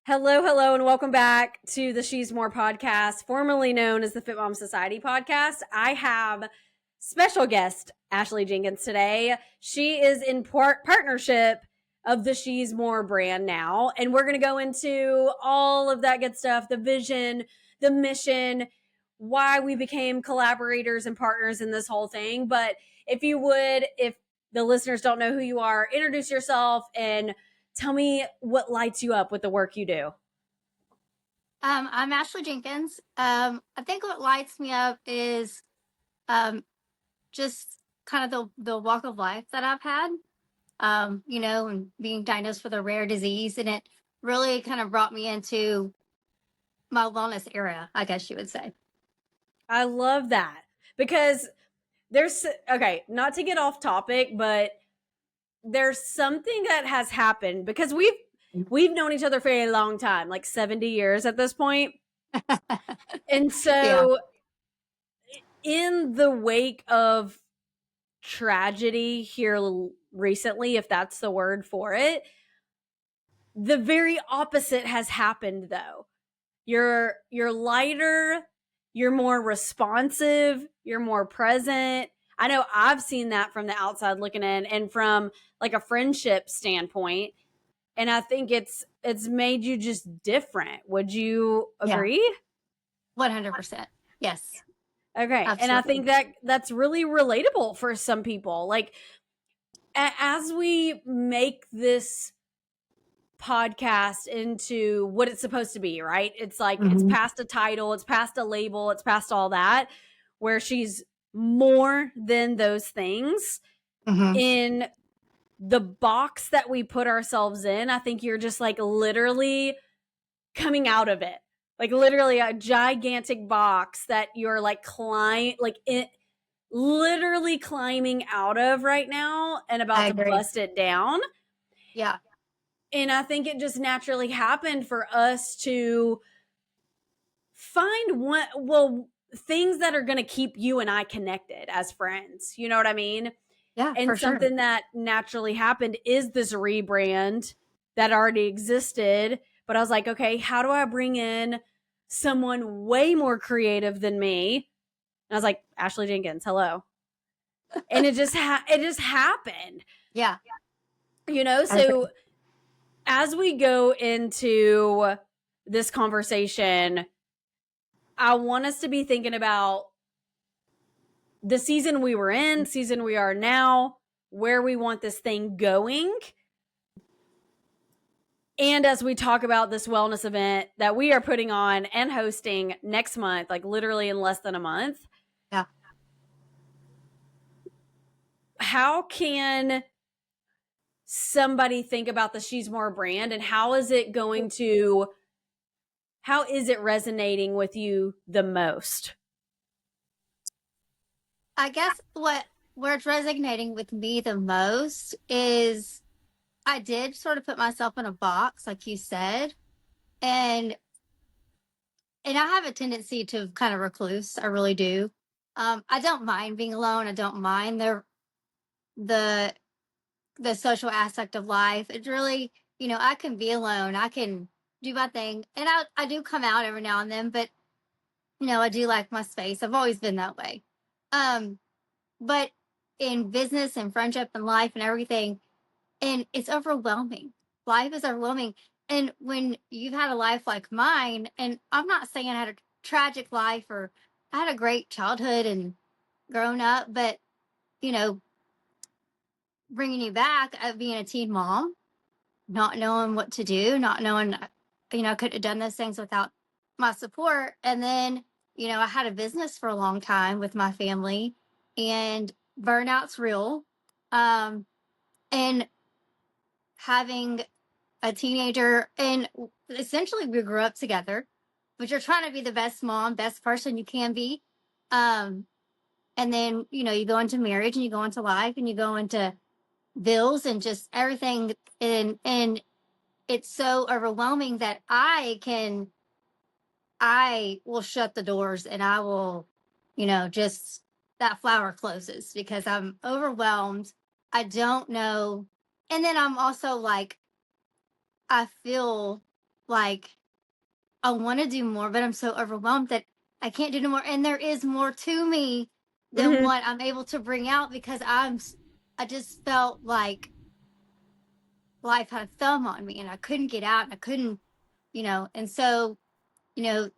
Hello, hello, and welcome back to the She's More podcast, formerly known as the Fit Mom Society podcast. I have special guest Ashleigh Jenkins today. She is in partnership of the She's More brand now, and we're going to go into all of that good stuff, the vision, the mission, why we became collaborators and partners in this whole thing. But if you would, if the listeners don't know who you are, introduce yourself and tell me what lights you up with the work you do. I'm Ashleigh Jenkins. I think what lights me up is just kind of the walk of life that I've had, and being diagnosed with a rare disease. And it really kind of brought me into my wellness era, I guess you would say. I love that because not to get off topic, but there's something that has happened because we've known each other for a long time, like 70 years at this point. And so in the wake of tragedy here recently, if that's the word for it, the very opposite has happened though. You're lighter, you're more responsive, you're more present. I know I've seen that from the outside looking in and from like a friendship standpoint. And I think it's made you just different. Would you agree? 100%. Yes. Okay. Absolutely. And I think that's really relatable for some people. Like as we make this podcast into what it's supposed to be, right? It's like it's past a title, it's past a label, it's past all that, where she's more than those things. In the box that we put ourselves in, I think you're just like literally coming out of it. Like literally a gigantic box that you're like literally climbing out of right now and about to bust it down. Yeah. And I think it just naturally happened for us to find things that are going to keep you and I connected as friends. You know what I mean? Yeah. And something that naturally happened is this rebrand that already existed. But I was like, okay, how do I bring in someone way more creative than me? And I was like, Ashleigh Jenkins, hello. And it just happened. Yeah. You know, so as we go into this conversation, I want us to be thinking about the season we were in, season we are now, where we want this thing going. And as we talk about this wellness event that we are putting on and hosting next month, like literally in less than a month. Yeah. How can somebody think about the She's More brand and how is it resonating with you the most? I guess where it's resonating with me the most is I did sort of put myself in a box, like you said, and I have a tendency to kind of recluse. I really do. I don't mind being alone. I don't mind the social aspect of life. It's really, I can be alone. I can do my thing, and I do come out every now and then. But I do like my space. I've always been that way. But in business and friendship and life and everything, and it's overwhelming. Life is overwhelming. And when you've had a life like mine, and I'm not saying I had a tragic life or I had a great childhood and grown up, but, bringing you back of being a teen mom, not knowing what to do, not knowing, I could have done those things without my support. And then, I had a business for a long time with my family, and burnout's real. And having a teenager, and essentially we grew up together, but you're trying to be the best mom, best person you can be. And then, you go into marriage and you go into life and you go into bills and just everything. And it's so overwhelming that I will shut the doors and I will, just that flower closes because I'm overwhelmed. I don't know. And then I'm also like, I feel like I want to do more, but I'm so overwhelmed that I can't do no more. And there is more to me than Hmm. what I'm able to bring out because I just felt like life had a thumb on me and I couldn't get out and I couldn't, and so, you know,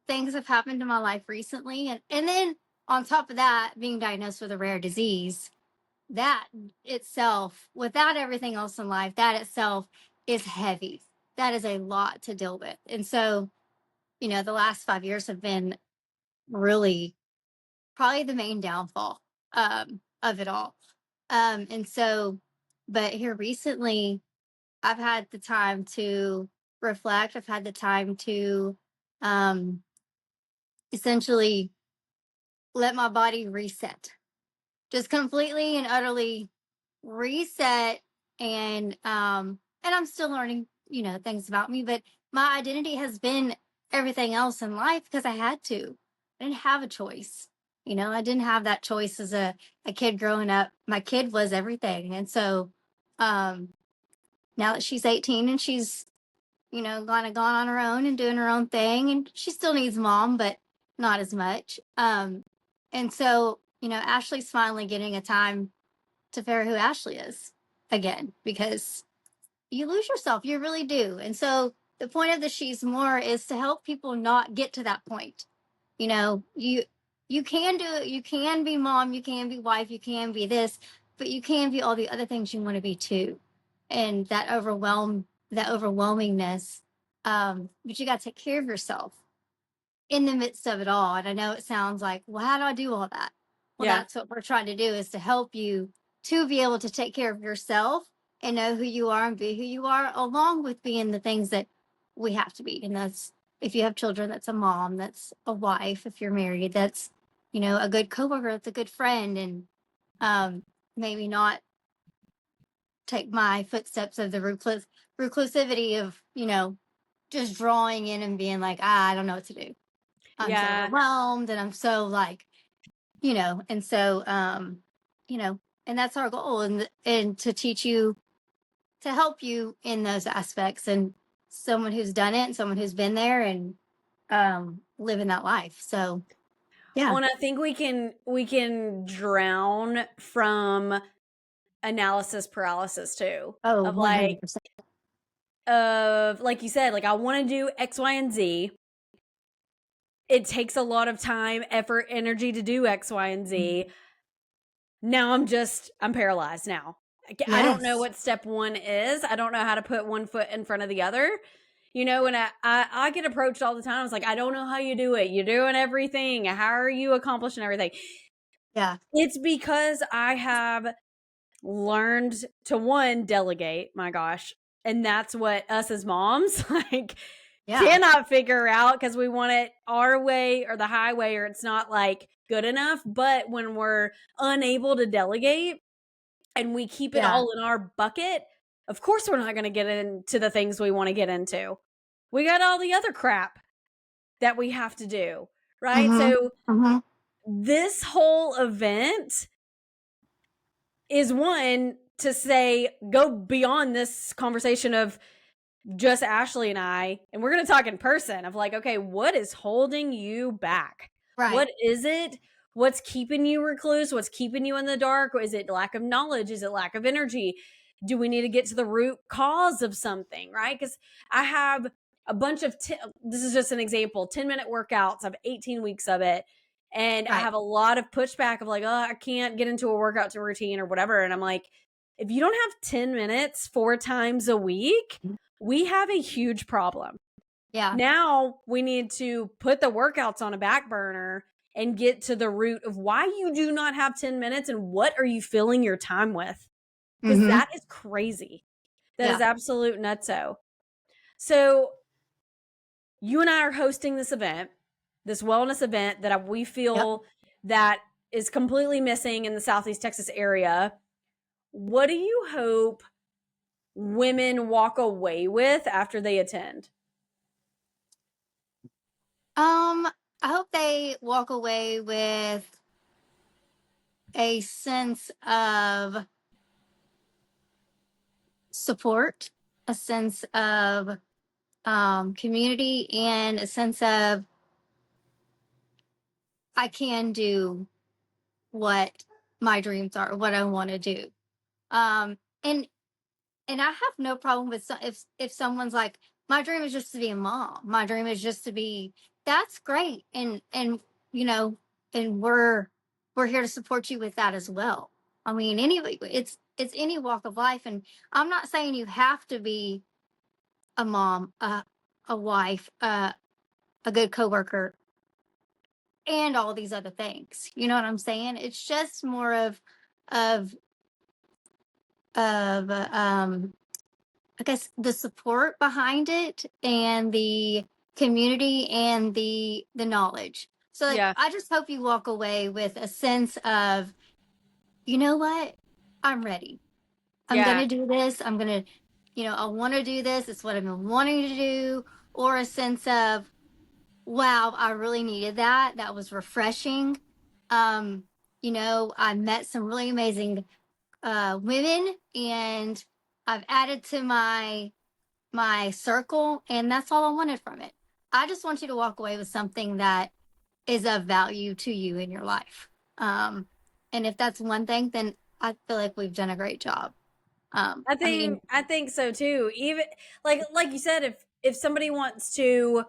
things have happened in my life recently. And then on top of that, being diagnosed with a rare disease, that itself, without everything else in life, that itself is heavy. That is a lot to deal with. And so, the last 5 years have been really probably the main downfall of it all. And so, but here recently, I've had the time to reflect. I've had the time to um, essentially let my body reset, just completely and utterly reset. And I'm still learning, things about me, but my identity has been everything else in life because I had to. I didn't have a choice. I didn't have that choice as a kid growing up. My kid was everything. And so um now that she's 18 and she's, kind of gone on her own and doing her own thing, and she still needs mom, but not as much. And so, Ashleigh's finally getting a time to figure who Ashleigh is again, because you lose yourself, you really do. And so the point of the She's More is to help people not get to that point. You can do it, you can be mom, you can be wife, you can be this, but you can be all the other things you want to be too. And that overwhelmingness, but you got to take care of yourself in the midst of it all. And I know it sounds like, well, how do I do all that? Well, Yeah. that's what we're trying to do, is to help you to be able to take care of yourself and know who you are and be who you are, along with being the things that we have to be. And that's, if you have children, that's a mom, that's a wife. If you're married, that's, a good coworker, that's a good friend. And maybe not take my footsteps of the reclusivity of, just drawing in and being like, I don't know what to do. I'm so Yeah. overwhelmed and I'm so like, and so, you know, and that's our goal, and to teach you, to help you in those aspects, and someone who's done it and someone who's been there and living that life. So Well, yeah. and I think we can drown from analysis paralysis too. Oh, Of like 100%. like you said, like I want to do X, Y, and Z. It takes a lot of time, effort, energy to do X, Y, and Z. Now I'm paralyzed now. I don't know Yes. what step one is. I don't know how to put one foot in front of the other. And I get approached all the time. I was like, I don't know how you do it. You're doing everything. How are you accomplishing everything? Yeah. It's because I have learned to, one, delegate. My gosh. And that's what us as moms like Yeah. cannot figure out, because we want it our way or the highway, or it's not like good enough. But when we're unable to delegate and we keep it Yeah. all in our bucket, of course we're not going to get into the things we want to get into. We got all the other crap that we have to do, right? Mm-hmm. So Mm-hmm. this whole event is, one, to say, go beyond this conversation of just Ashleigh and I, and we're going to talk in person of like, okay, what is holding you back? Right. What is it? What's keeping you recluse? What's keeping you in the dark? Is it lack of knowledge? Is it lack of energy? Do we need to get to the root cause of something, right? Because I have a bunch of, this is just an example, 10-minute workouts. I have 18 weeks of it. And I Right. have a lot of pushback of like, oh, I can't get into a workout routine or whatever. And I'm like, if you don't have 10 minutes 4 times a week, we have a huge problem. Yeah. Now we need to put the workouts on a back burner and get to the root of why you do not have 10 minutes and what are you filling your time with? Because Mm-hmm. that is crazy. That is Yeah. absolute nutso. So you and I are hosting this event, this wellness event that we Yep. feel that is completely missing in the Southeast Texas area. What do you hope women walk away with after they attend? I hope they walk away with a sense of support, a sense of community and a sense of I can do what my dreams are, what I want to do. Um, and and I have no problem with if someone's like, my dream is just to be a mom. My dream is just to be. That's great, and you know, and we're here to support you with that as well. I mean, it's any walk of life, and I'm not saying you have to be a mom, a wife, a good coworker, and all these other things. You know what I'm saying? It's just more of of I guess the support behind it and the community and the knowledge. So like Yeah. I just hope you walk away with a sense of, you know what? I'm ready. I'm Yeah. gonna do this. I'm gonna, I wanna do this. It's what I've been wanting to do. Or a sense of, wow, I really needed that. That was refreshing. Um, I met some really amazing women and I've added to my circle, and that's all I wanted from it. I just want you to walk away with something that is of value to you in your life. Um, and if that's one thing, then I feel like we've done a great job. I mean, I think so too. Even like you said, if somebody wants to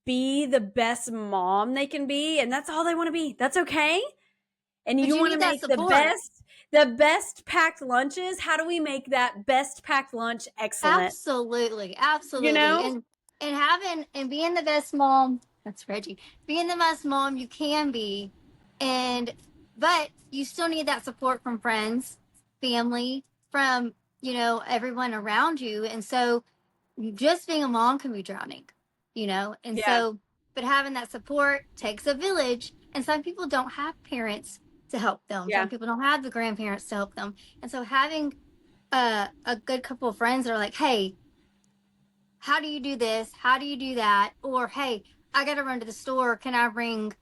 be the best mom they can be and that's all they want to be, that's okay. And but you you want to need that make support. the best packed lunches, how do we make that best packed lunch excellent? Absolutely, You absolutely. know? And having and being the best mom, that's Reggie. Being the best mom you can be, and but you still need that support from friends, family, from everyone around you. And so just being a mom can be drowning, and Yeah. so but having that support takes a village. And some people don't have parents to help them. Yeah. Some people don't have the grandparents to help them. And so having a good couple of friends that are like, hey, how do you do this? How do you do that? Or, hey, I got to run to the store. Can I bring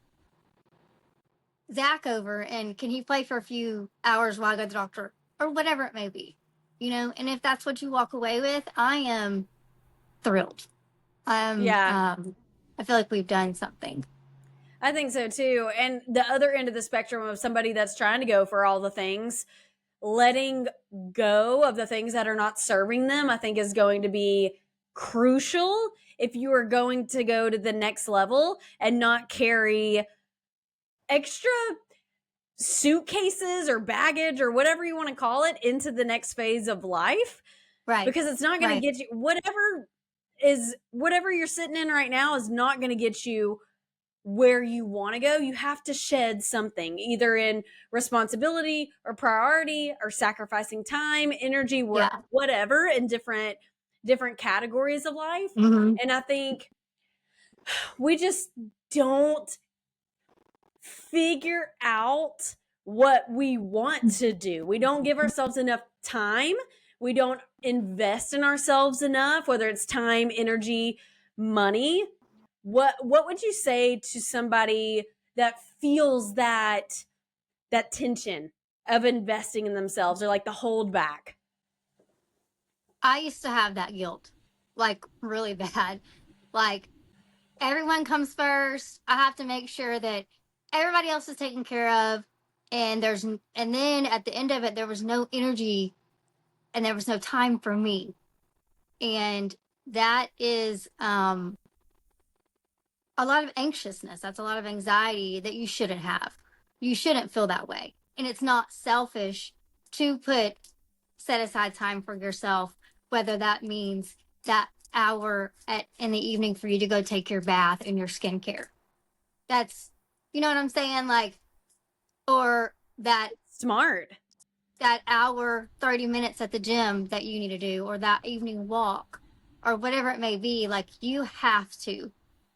Zach over and can he play for a few hours while I go to the doctor? Or whatever it may be, And if that's what you walk away with, I am thrilled. Yeah. I feel like we've done something. I think so too. And the other end of the spectrum of somebody that's trying to go for all the things, letting go of the things that are not serving them, I think is going to be crucial if you are going to go to the next level and not carry extra suitcases or baggage or whatever you want to call it into the next phase of life, Right. because it's not going to Right. get you whatever you're sitting in right now is not going to get you where you want to go. You have to shed something, either in responsibility or priority or sacrificing time, energy, Yeah. whatever, in different categories of life. Mm-hmm. And I think we just don't figure out what we want to do. We don't give ourselves enough time. We don't invest in ourselves enough, whether it's time, energy, money. What would you say to somebody that feels that tension of investing in themselves, or like the hold back? I used to have that guilt, like really bad. Like everyone comes first. I have to make sure that everybody else is taken care of. And then at the end of it, there was no energy and there was no time for me. And that is a lot of anxiousness. That's a lot of anxiety that you shouldn't have. You shouldn't feel that way. And it's not selfish to set aside time for yourself, whether that means that hour in the evening for you to go take your bath and your skincare. That's, you know what I'm saying? Like, or Smart. that hour, 30 minutes at the gym that you need to do, or that evening walk, or whatever it may be. Like, you have to.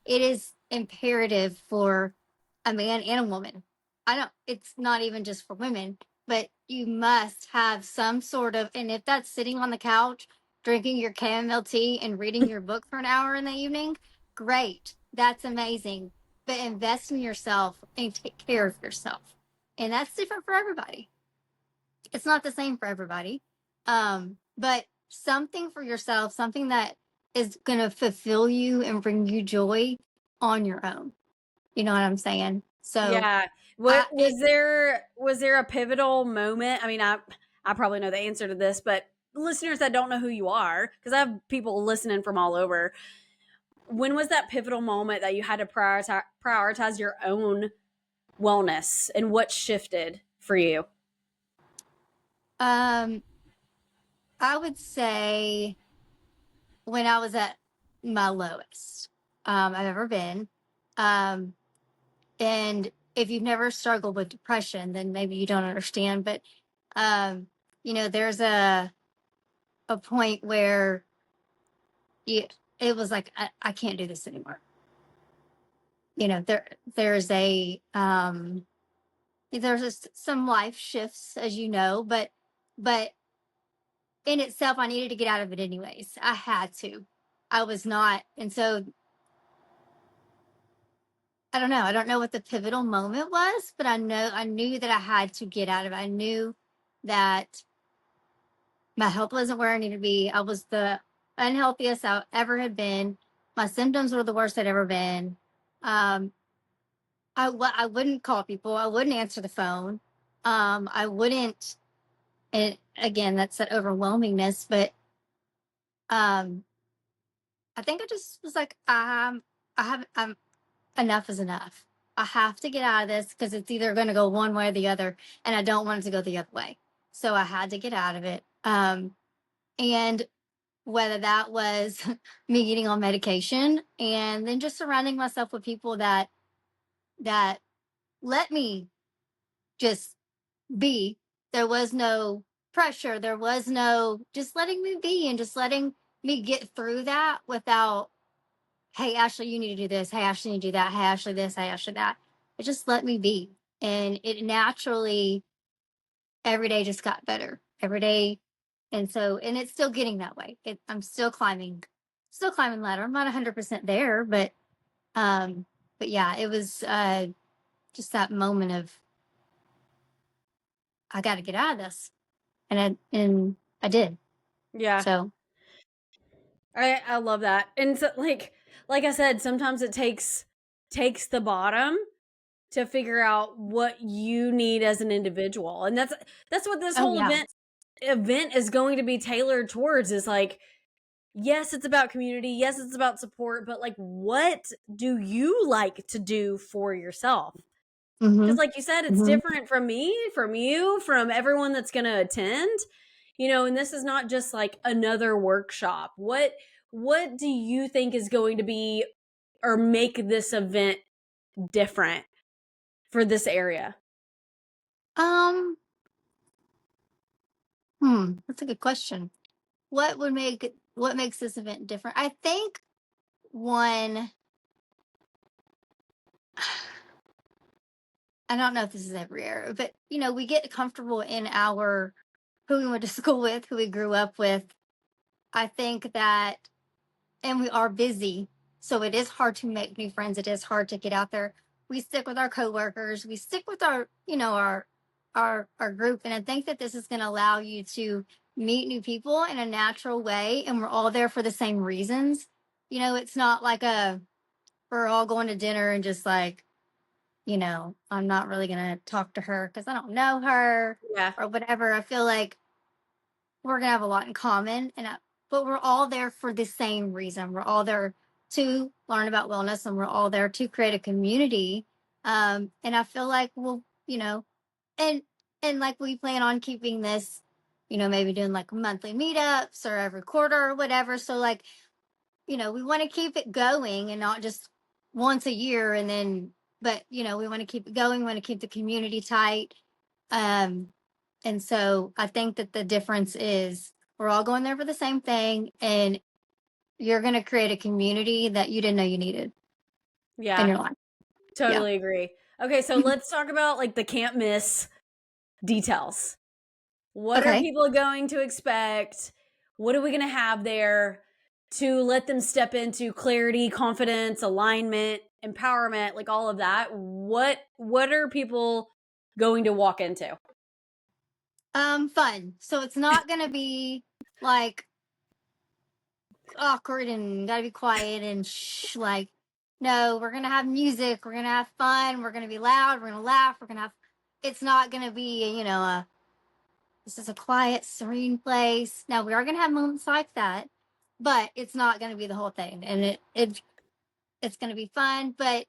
It is imperative for a man and a woman. It's not even just for women, but you must have some sort of, and if that's sitting on the couch, drinking your chamomile tea and reading your book for an hour in the evening, great. That's amazing. But invest in yourself and take care of yourself. And that's different for everybody. It's not the same for everybody. But something for yourself, something that is going to fulfill you and bring you joy on your own. You know what I'm saying? So, Yeah. What was there a pivotal moment? I mean, I probably know the answer to this, but listeners that don't know who you are, because I have people listening from all over. When was that pivotal moment that you had to prioritize your own wellness, and what shifted for you? um, I would say when I was at my lowest I've ever been. Um, and if you've never struggled with depression, then maybe you don't understand. But um, there's a point where you, it was like I can't do this anymore. There's just some life shifts, as you know, but in itself, I needed to get out of it anyways. I had to. I was not, and so I don't know. I don't know what the pivotal moment was, but I knew that I had to get out of it. I knew that my health wasn't where I needed to be. I was the unhealthiest I ever had been. My symptoms were the worst I'd ever been. Um, I wouldn't call people. I wouldn't answer the phone. I wouldn't, and again, that's that overwhelmingness. But um, I think I just was like, I'm enough is enough. I have to get out of this because it's either going to go one way or the other, and I don't want it to go the other way. So I had to get out of it. And whether that was me getting on medication and then just surrounding myself with people that let me just be. There was no pressure. There was no just letting me be and just letting me get through that without, hey, Ashleigh, you need to do this. Hey, Ashleigh, you need to do that. Hey, Ashleigh, this. Hey, Ashleigh, that. It just let me be. And it naturally, every day just got better every day. And so, and it's still getting that way. I'm still climbing ladder. I'm not 100% there, but yeah, it was just that moment of, I got to get out of this. And I did. Yeah. So, I love that. And so, like I said, sometimes it takes the bottom to figure out what you need as an individual. And that's what this oh whole yeah. event is going to be tailored towards, is like, yes, it's about community, yes, it's about support, but like, what do you like to do for yourself? Mm-hmm. Because like you said, it's Mm-hmm. different from me, from you, from everyone that's going to attend. And this is not just like another workshop. What do you think is going to be or make this event different for this area? Um, that's a good question. What makes this event different? I think one, I don't know if this is every era, but we get comfortable in our who we went to school with, who we grew up with. I think that, and we are busy, so it is hard to make new friends. It is hard to get out there. We stick with our coworkers. We stick with our group, and I think that this is going to allow you to meet new people in a natural way, and we're all there for the same reasons. It's not like we're all going to dinner and just like, I'm not really going to talk to her because I don't know her Yeah. or whatever. I feel like we're gonna have a lot in common, but we're all there for the same reason. We're all there to learn about wellness, and we're all there to create a community. And I feel like and like we plan on keeping this, maybe doing like monthly meetups or every quarter or whatever. So like, we want to keep it going and not just once a year and then, but we want to keep it going. We want to keep the community tight. Um, and so I think that the difference is we're all going there for the same thing, and you're going to create a community that you didn't know you needed in Yeah. your life. Yeah. Totally agree. Okay, so let's talk about like the can't miss details. What are Okay. people going to expect? What are we going to have there to let them step into clarity, confidence, alignment, empowerment, like all of that? What are people going to walk into? Fun. So it's not going to be like awkward and gotta be quiet and like, no, we're gonna have music, we're gonna have fun, we're gonna be loud, we're gonna laugh, we're gonna have. It's not gonna be, this is a quiet, serene place. Now we are gonna have moments like that, but it's not gonna be the whole thing, and it's gonna be fun, but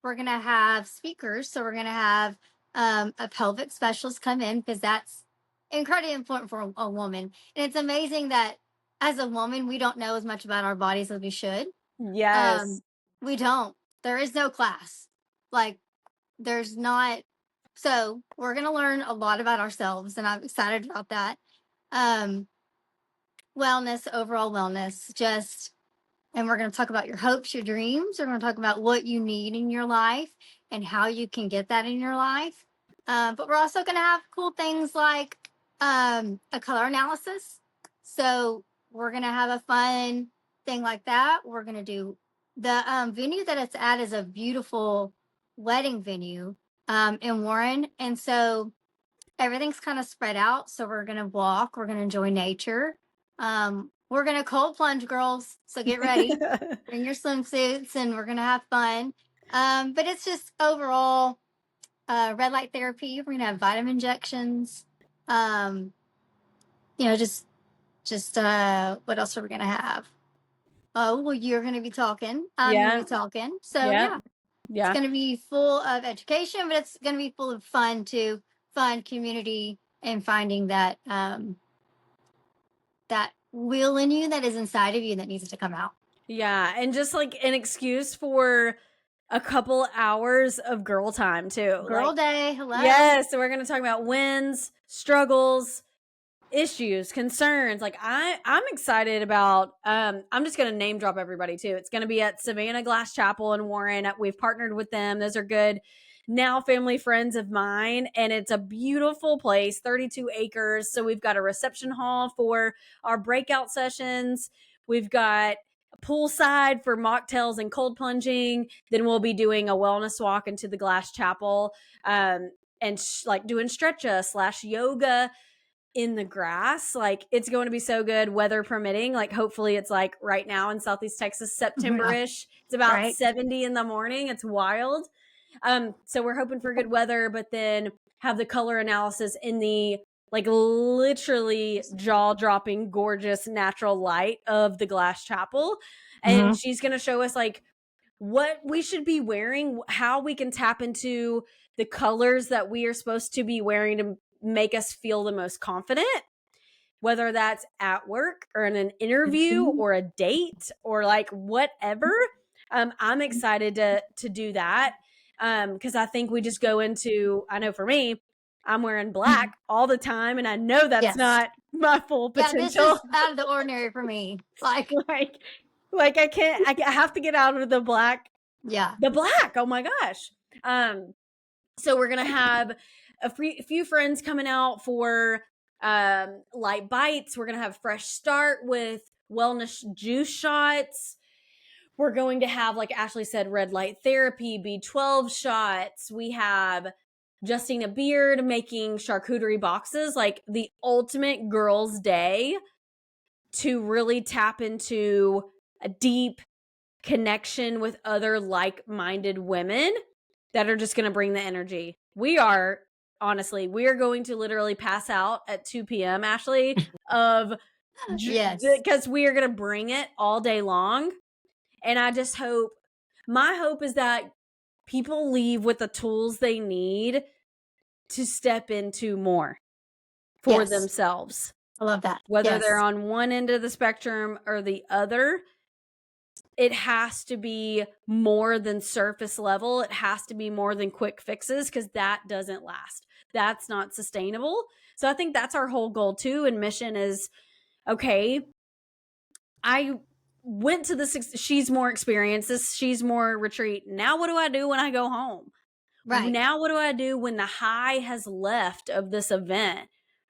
we're going to have speakers. So we're going to have a pelvic specialist come in because that's incredibly important for a woman. And it's amazing that as a woman, we don't know as much about our bodies as we should. Yes. We don't. There is no class. Like, there's not. So we're going to learn a lot about ourselves, and I'm excited about that. Wellness, overall wellness, just and we're going to talk about your hopes, your dreams. We're going to talk about what you need in your life and how you can get that in your life. But we're also going to have cool things like a color analysis. So we're going to have a fun thing like that. We're going to do the venue that it's at is a beautiful wedding venue in Warren. And so everything's kind of spread out. So we're going to walk, we're going to enjoy nature. We're going to cold plunge, girls. So get ready, bring your swimsuits, and we're going to have fun. But it's just overall red light therapy. We're going to have vitamin injections. Just what else are we going to have? Oh, well, you're going to be talking. I'm going to be talking. So Yeah. it's going to be full of education, but it's going to be full of fun too. Fun community and finding that that will in you that is inside of you that needs to come out. Yeah, and just like an excuse for a couple hours of girl time too. Girl day, hello. Yes, so we're going to talk about wins, struggles, issues, concerns. Like I'm excited about I'm just going to name drop everybody too. It's going to be at Savannah Glass Chapel in Warren. We've partnered with them. Those are good now family friends of mine, and it's a beautiful place, 32 acres. So we've got a reception hall for our breakout sessions. We've got poolside for mocktails and cold plunging. Then we'll be doing a wellness walk into the Glass Chapel, and like doing stretcha / yoga in the grass. Like it's going to be so good, weather permitting. Like hopefully it's like right now in Southeast Texas, September-ish. It's about 70 in the morning. It's wild. So we're hoping for good weather, but then have the color analysis in the like literally jaw-dropping, gorgeous natural light of the Glass Chapel. And she's going to show us like what we should be wearing, how we can tap into the colors that we are supposed to be wearing to make us feel the most confident, whether that's at work or in an interview or a date or like whatever. I'm excited to do that because I think we just go into, I know for me, I'm wearing black all the time, and I know that's not my full potential. Yeah, this is out of the ordinary for me. Like I can't. I have to get out of the black. Yeah, the black. Oh my gosh. So we're gonna have a few friends coming out for light bites. We're gonna have fresh start with wellness juice shots. We're going to have, like Ashleigh said, red light therapy, B12 shots. We have Justina Beard making charcuterie boxes, like the ultimate girls' day to really tap into a deep connection with other like-minded women that are just going to bring the energy. We are going to literally pass out at 2 p.m. Ashleigh of because we are going to bring it all day long. And I just my hope is that people leave with the tools they need to step into more for themselves. I love that. Whether they're on one end of the spectrum or the other, it has to be more than surface level. It has to be more than quick fixes because that doesn't last. That's not sustainable. So I think that's our whole goal too. And mission is, okay, I went to she's more experienced, she's more retreat. Now what do I do when I go home? Right. Now what do I do when the high has left of this event?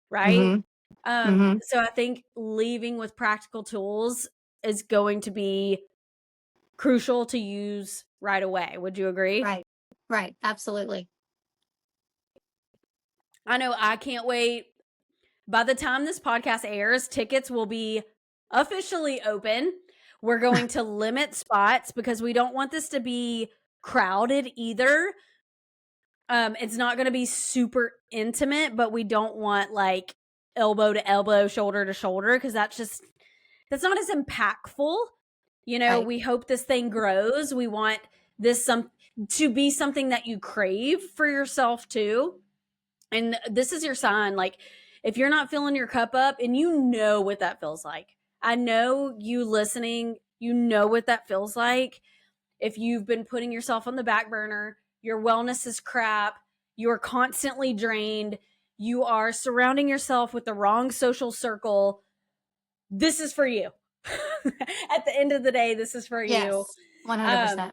Right. So I think leaving with practical tools is going to be crucial to use right away. Would you agree? Right. Absolutely. I know I can't wait. By the time this podcast airs, tickets will be officially open. We're going to limit spots because we don't want this to be crowded either. It's not going to be super intimate, but we don't want like elbow to elbow, shoulder to shoulder, because that's not as impactful. You know, Right. we hope this thing grows. We want this to be something that you crave for yourself too. And this is your sign. Like, if you're not filling your cup up, and you know what that feels like. I know you listening, you know what that feels like. If you've been putting yourself on the back burner, your wellness is crap, you are constantly drained, you are surrounding yourself with the wrong social circle, this is for you. At the end of the day, this is for you. Yes. 100%.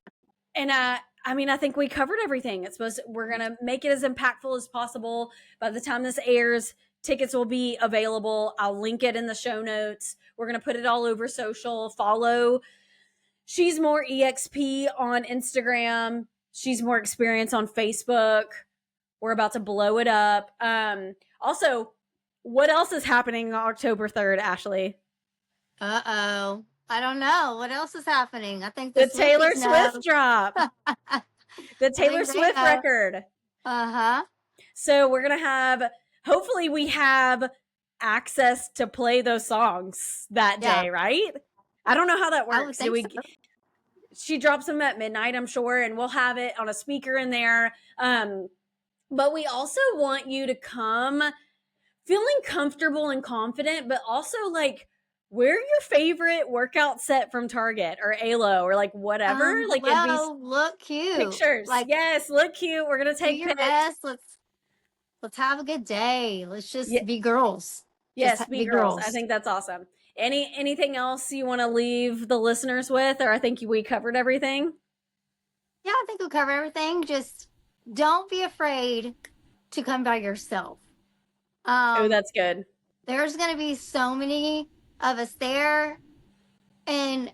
And I think we covered everything. We're gonna make it as impactful as possible. By the time this airs, tickets will be available. I'll link it in the show notes. We're gonna put it all over social. Follow She's More EXP on Instagram. She's More Experience on Facebook. We're about to blow it up. Also, what else is happening October 3rd, Ashleigh? Uh-oh. I don't know. What else is happening? I think the The Taylor Swifties know. Swift drop. The Taylor think they Swift know. record. Uh-huh. So we're going to have, hopefully we have access to play those songs that day, right? I don't know how that I would works. think so. She drops them at midnight, I'm sure, and we'll have it on a speaker in there. But we also want you to come feeling comfortable and confident, but also like wear your favorite workout set from Target or Alo or like whatever. Like it'd be look cute. pictures. Like, yes, look cute. We're gonna do take your pics. best. Let's have a good day. Let's just be girls. Yes, Just be girls. I think that's awesome. Anything else you want to leave the listeners with, or I think we covered everything? Yeah, I think we'll cover everything. Just don't be afraid to come by yourself. Oh, that's good. There's going to be so many of us there, and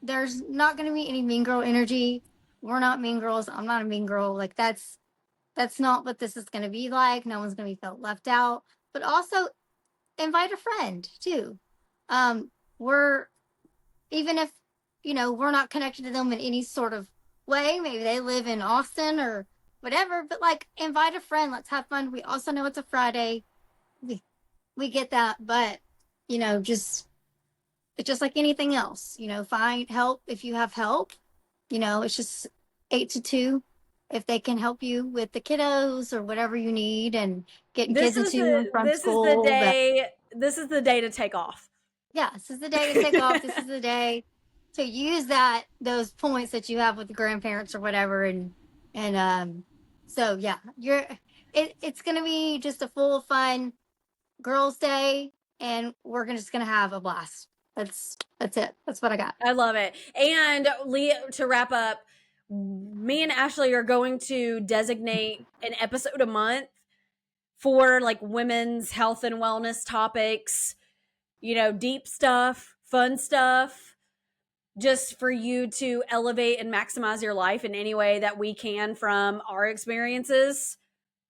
there's not going to be any mean girl energy. We're not mean girls. I'm not a mean girl. Like that's not what this is going to be like. No one's going to be felt left out. But also invite a friend too. We're even if we're not connected to them in any sort of way. Maybe they live in Austin or whatever. But like, invite a friend. Let's have fun. We also know it's a Friday. We get that, but it's just like anything else. Find help if you have help. It's just 8 to 2 if they can help you with the kiddos or whatever you need and getting kids into and from school. This is the day to take off. Yeah, this is the day to take off. This is the day to use those points that you have with the grandparents or whatever. And so yeah, it's gonna be just a full fun girls' day, and we're just gonna have a blast. That's it. That's what I got. I love it. And Leah, to wrap up, me and Ashleigh are going to designate an episode a month for like women's health and wellness topics, deep stuff, fun stuff, just for you to elevate and maximize your life in any way that we can from our experiences,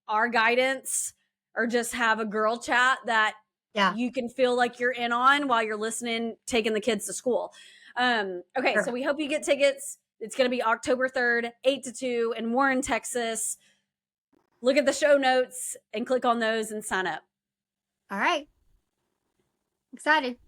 our guidance, or just have a girl chat that you can feel like you're in on while you're listening, taking the kids to school. Okay, sure. So we hope you get tickets. It's going to be October 3rd, 8 to 2 in Warren, Texas. Look at the show notes and click on those and sign up. All right. Excited.